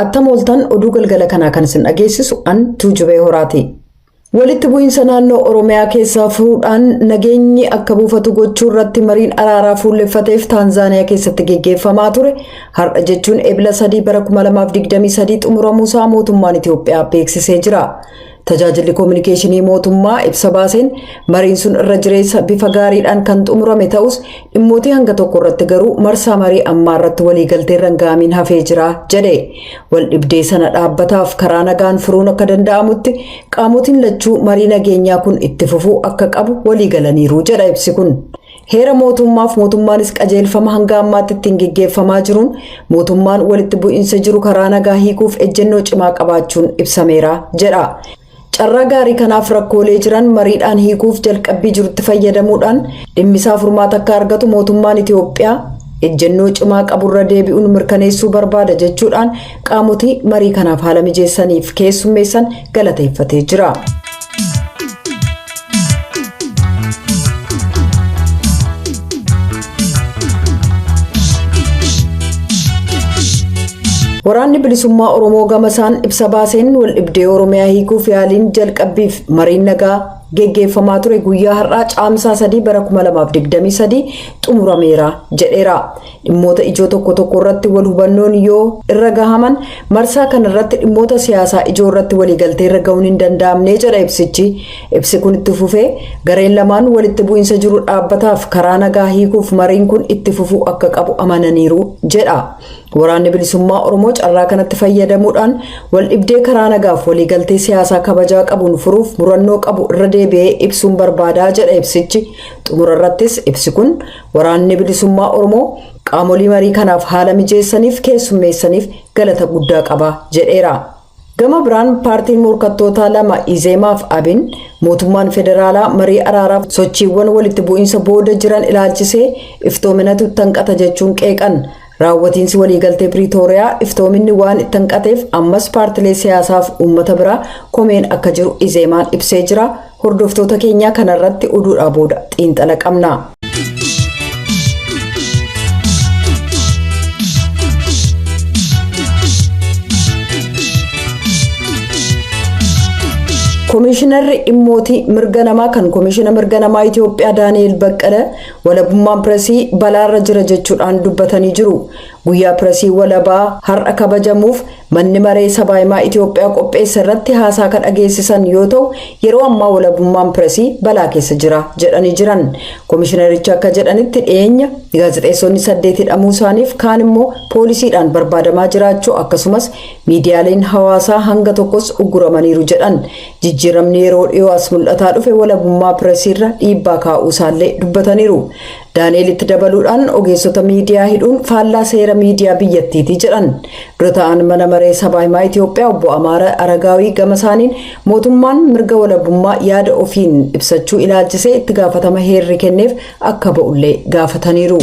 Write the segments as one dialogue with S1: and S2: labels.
S1: Attamoltan oduu galgala kanaa kan isin dhageessisu an Tuujubee Horaati. Walitti bu'iinsa naannoo Oromiyaa keessaa fuudhaan nageenyi akka buufatu gochuu irratti mariin araaraa fuulleffateef Taanzaaniyaa keessatti geggeeffamaa ture har'a jechuun Eebila 3 bara 2023 xumuramuusaa mootummaan Itoophiyaa beeksisee jira. Tajaajilli koominikeeshinii mootummaa ibsa baaseen mariin sun irra jireessa bifa gaariidhaan kan xumurame ta'us dhimmoota hanga tokko irratti garuu marsaa marii ammaa irratti waliigaltee rangaamiin hafee jira jedhe. Waldhibdee sana dhaabbataaf karaa nagaan furuun akka danda'amutti qaamotiin lachuu marii nageenyaa kun itti fufuu akka qabu waliigalaniiru jedha ibsi kun. Heera mootummaaf mootummaanis qajeelfama hanga ammaatti ittiin geggeeffamaa jiruun mootummaan walitti bu'iinsa jiru karaa nagaa hiikuuf ejjennoo cimaa qabaachuun ibsameera jedha. Carraa gaarii kanaaf rakkoolee jiran mariidhaan hiikuuf jalqabbii jirutti fayyadamuudhaan dhimmisaa furmaata akka argatu mootummaan Itoophiyaa ejjennoo cimaa qaburra deebi'uun mirkaneessuu barbaada jechuudhaan qaamotii marii kanaaf haala mijeessaniif keessummeessan galateeffatee jira. Waraanni bilisummaa Oromoo gamasaan ibsa baaseen waldhibdee Oromiyaa hiikuuf yaaliin jalqabbiif mariin nagaa geggeeffamaa ture guyyaa har'aa caamsaa 3 bara 2023 xumurameera jedheera. Dhimmoota ijoo tokko irratti wal hubannoon yoo irra gahaman marsaa kana irratti dhimmoota siyaasaa ijoo irratti waliigaltee irra gahuun hin danda'amne jedha ibsichi. Ibsi kun itti fufee gareen lamaan walitti bu'iinsa jiru dhaabbataaf karaa nagaa hiikuuf mariin kun itti fufuu akka qabu amananiiru jedha. Waraanni bilisummaa Oromoo carraa kanatti fayyadamuudhaan waldhibdee karaa nagaaf waliigaltee siyaasaa kabajaa qabuun furuuf murannoo qabu irra deebi'ee ibsuun barbaadaa jedha ibsichi. Xumura irrattis ibsi kun waraanni bilisummaa Oromoo qaamolee marii kanaaf haala mijeessaniif keessummeessaniif galata guddaa qaba jedheera. Gama biraan paartiin morkattootaa lama Izeemaaf Abin mootummaan federaalaa marii araaraaf sochiiwwan walitti bu'iinsa booda jiran ilaalchisee iftoominatu tanqata jechuun qeeqan. Raawwatiinsi waliigaltee Pretooriyaa iftoominni waan itti hanqateef ammas paartilee siyaasaaf uummata biraa komeen akka jiru Izeemaan ibsee jira. Hordoftoota keenyaa kanarratti oduudhaa booda xiinxala qabna. Komishinarri Immootii mirga namaa kan komishina mirga namaa Itoophiyaa Daani'eel Baqqala walabummaan pireesii balaarra jira jechuudhaan dubbatanii jiru. Guyyaa pireesii walabaa har'a kabajamuuf manni maree sabaa himaa Itoophiyaa qopheesse irratti haasaa kan dhageessisan yoo ta'u yeroo ammaa walabummaan pireesii balaa keessa jira jedhanii jiran. Komishinarichi akka jedhanitti dhiyeenya gaazexeessonni 8 hidhamuu isaaniif kaan immoo poolisiidhaan barbaadamaa jiraachuu akkasumas miidiyaaleen hawaasaa hanga tokkos ugguramaniiru jedhan. Jijjiiramni yeroo dhiyoo as mul'ataa dhufe walabummaa pireesiirra dhiibbaa kaa'uu isaallee dubbataniiru. Daani'eel itti dabaluudhaan ogeessota miidiyaa hidhuun faallaa seera miidiyaa biyyattiiti jedhan. Dura ta'an mana maree sabaa himaa Itoophiyaa obbo Amaara Aragaawii gama isaaniin mootummaan mirga walabummaa yaada ofiin ibsachuu ilaalchisee itti gaafatama heerri kenneef akka ba'ullee gaafataniiru.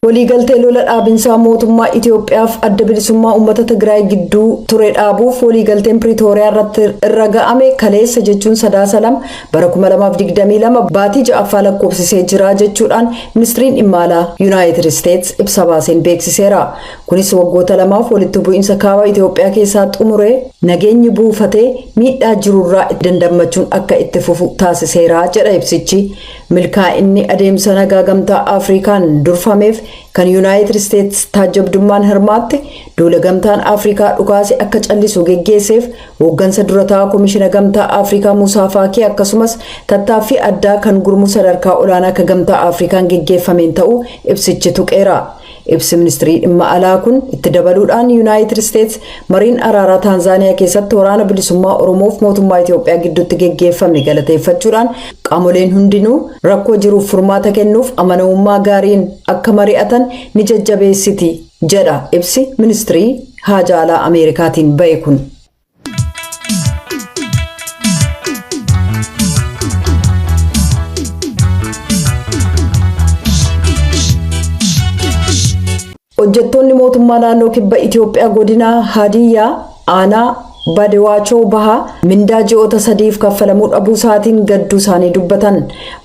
S1: Waliigaltee lola dhaabinsaa mootummaa Itoophiyaaf adda bilisummaa uummata Tigraay gidduu ture dhaabuuf waliigalteen Pretooriyaa irratti irra ga'ame kaleessa jechuun 9 bara 2022 baatii 6ffaa lakkoofsisee jira jechuudhaan ministiriin dhimma alaa Yuunaayitid Isteets ibsa baaseen beeksiseera. Kunis waggoota lamaaf walitti bu'iinsa kaaba Itoophiyaa keessaa xumuree nageenyi buufatee miidhaa jirurraa dandammachuun akka itti fufu taasiseera jedha ibsichi. Milkaa'inni adeemsa nagaa gamtaa Afrikaan durfameef kan Yuunaayitid Isteets taajabdummaan hirmaatte duula gamtaan Afrikaa dhukaase akka callisu geggeesseef hooggansa durataa komishina gamtaa Afrikaa Musaa Faakii akkasumas tattaaffii addaa kan gurmuu sadarkaa olaanaa akka gamtaa Afrikaan geggeeffameen ta'uu ibsichi tuqeera. Ibsi ministirii dhimma alaa kun itti dabaluudhaan Yuunaayitid Isteets mariin araaraa Taanzaaniyaa keessatti waraana bilisummaa Oromoof mootummaa Itoophiyaa gidduutti geggeeffame galateeffachuudhaan qaamoleen hundinuu rakkoo jiruuf furmaata kennuuf amanamummaa gaariin akka mari'atan ni jajjabeessiti jedha ibsi ministirii haajaa alaa Ameerikaatiin ba'e kun. Hojjettoonni mootummaa naannoo kibba Itoophiyaa godina Hadiyyaa aanaa Badewaachoo Bahaa mindaa ji'oota sadiif kaffalamuu dhabuu isaatiin gadduu isaanii dubbatan.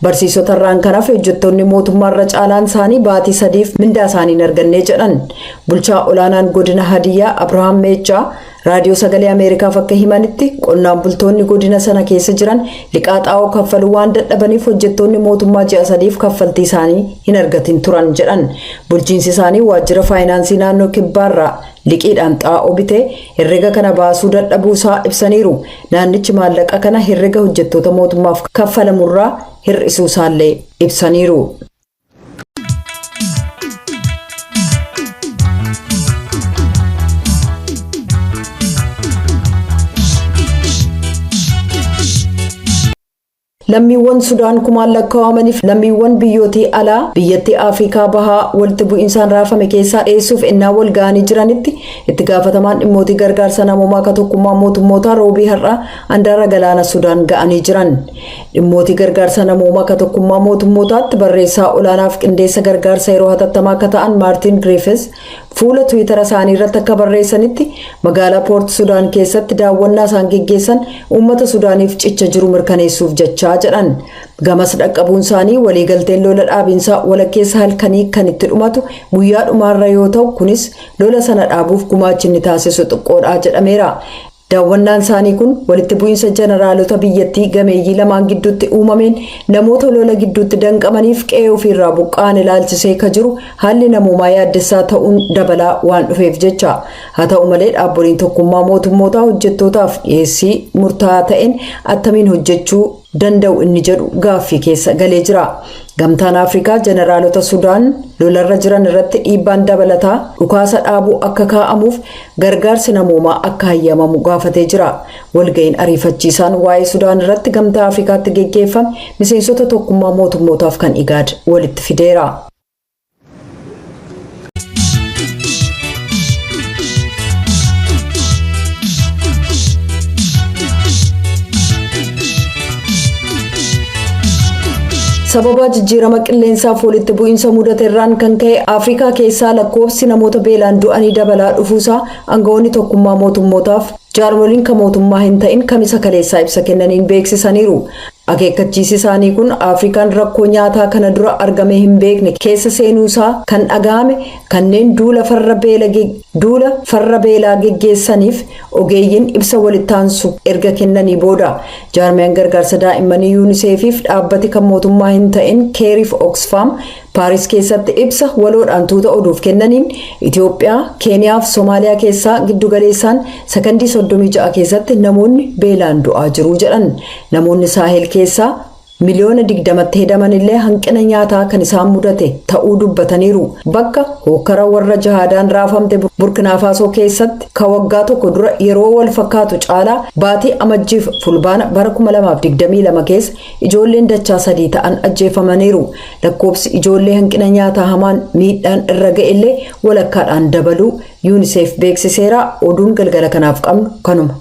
S1: Barsiisota irraan kanaaf hojjettoonni mootummaa irra caalaan isaanii baatii sadiif mindaa isaanii hin arganne jedhan. Bulchaa olaanaan godina Hadiyyaa Abrahaam Meechaa raadiyoo sagalee Ameerikaaf akka himanitti qonnaan bultoonni godina sana keessa jiran liqaa xaa'oo kaffaluu waan dadhabaniif hojjettoonni mootummaa ji'a sadiif kaffaltii isaanii hin argatin turan jedhan. Bulchiinsi isaanii waajjira faayinaansii naannoo kibbaarraa liqiidhaan xaa'oo bitee herrega kana baasuu dadhabuu isaa ibsaniiru. Naannichi maallaqa kana herrega hojjettoota mootummaaf kaffalamurraa hir'isuu isaallee ibsaniiru. Lammiiwwan Sudaan kumaan lakkaa'amaniif lammiiwwan biyyootii alaa biyyattii Afrikaa Bahaa walitti bu'insaan raafame keessaa dheessuuf ennaa wal ga'anii jiranitti itti gaafatamaan dhimmootii gargaarsa namoomaa akka tokkummaa mootummootaa roobii har'aa handaara galaana Sudaan ga'anii jiran. Dhimmootii gargaarsa namoomaa akka tokkummaa mootummootaatti barreessaa olaanaaf qindeessa gargaarsa yeroo hatattamaa akka ta'an Maartin Griffiths fuula Tiwiitara isaanii irratti akka barreessanitti magaalaa Poort Sudaan keessatti daawwannaa isaan geggeessan uummata Sudaaniif cicha jiru mirkaneessuuf jecha jedhan. Gamas dhaqqabuun isaanii waliigalteen lola dhaabinsaa walakkeessa halkanii kan itti dhumatu guyyaa dhumaarra yoo ta'u kunis lola sana dhaabuuf gumaachi inni taasisu xiqqoodha jedhameera. Daawwannaan isaanii kun walitti bu'iinsa jeneraalota biyyattii gameeyyii lamaan gidduutti uumameen namoota lola gidduutti danqamaniif qe'ee ofiirraa buqqa'an ilaalchisee ka jiru haalli namoomaa yaaddessaa ta'uun dabalaa waan dhufeef jecha. Haa ta'u malee dhaabbileen tokkummaa mootummootaa hojjettootaaf dhiyeessii murtaa'aa ta'een attamiin hojjechuu danda'u inni jedhu gaaffii keessa galee jira. Gamtaan Afrikaa jeneraalota Sudaan lolarra jiran irratti dhiibbaan dabalataa dhukaasa dhaabuu akka kaa'amuuf gargaarsi namoomaa akka hayyamamu gaafatee jira. Walga'iin ariifachiisaan waa'ee Sudaan irratti gamtaa Afrikaatti geggeeffame miseensota tokkummaa mootummootaaf kan IGAD walitti fideera. Sababa jijjiirama qilleensaaf walitti bu'iinsa mudateerraan kan ka'e Afrikaa keessaa lakkoofsi namoota beelaan du'anii dabalaa dhufuusaa aangawoonni tokkummaa mootummootaaf jaarmoliin kan mootummaa hin ta'in kamisa kaleessaa ibsa kennaniin beeksisaniiru. Akeekkachiisi isaanii kun Afrikaan rakkoo nyaataa kana dura argamee hin beekne keessa seenuusaa kan dhaga'ame kanneen duula farra beelaa geggeessaniif ogeeyyiin ibsa walittaansu erga kennanii booda. Jaarmiyaan gargaarsa daa'immanii UNICEFiif dhaabbati kan mootummaa hin ta'in Care for Oxfam Paaris keessatti ibsa waloodhaan tuuta oduuf kennaniin Itoophiyaa, Keeniyaa fi Soomaaliyaa keessaa giddugaleessaan sakandii 36 keessatti namoonni beelaan du'aa jiru jedhan. Namoonni Saahel keessaa miliyoona 20tti hedaman illee hanqina nyaataa kan isaan mudate ta'uu dubbataniiru. Bakka hokkara warra jihaadaan raafamte Burkina Faso keessatti ka waggaa tokko dura yeroo wal fakkaatu caalaa baatii amajjiif fulbaana bara 2022 keessa ijoolleen dachaa 3 ta'an ajjeefamaniiru. Lakkoofsi ijoollee hanqina nyaataa hamaan miidhaan irra ga'e illee walakkaadhaan dabaluu UNICEF beeksiseera. Oduun galgala kanaaf qabnu kanuma.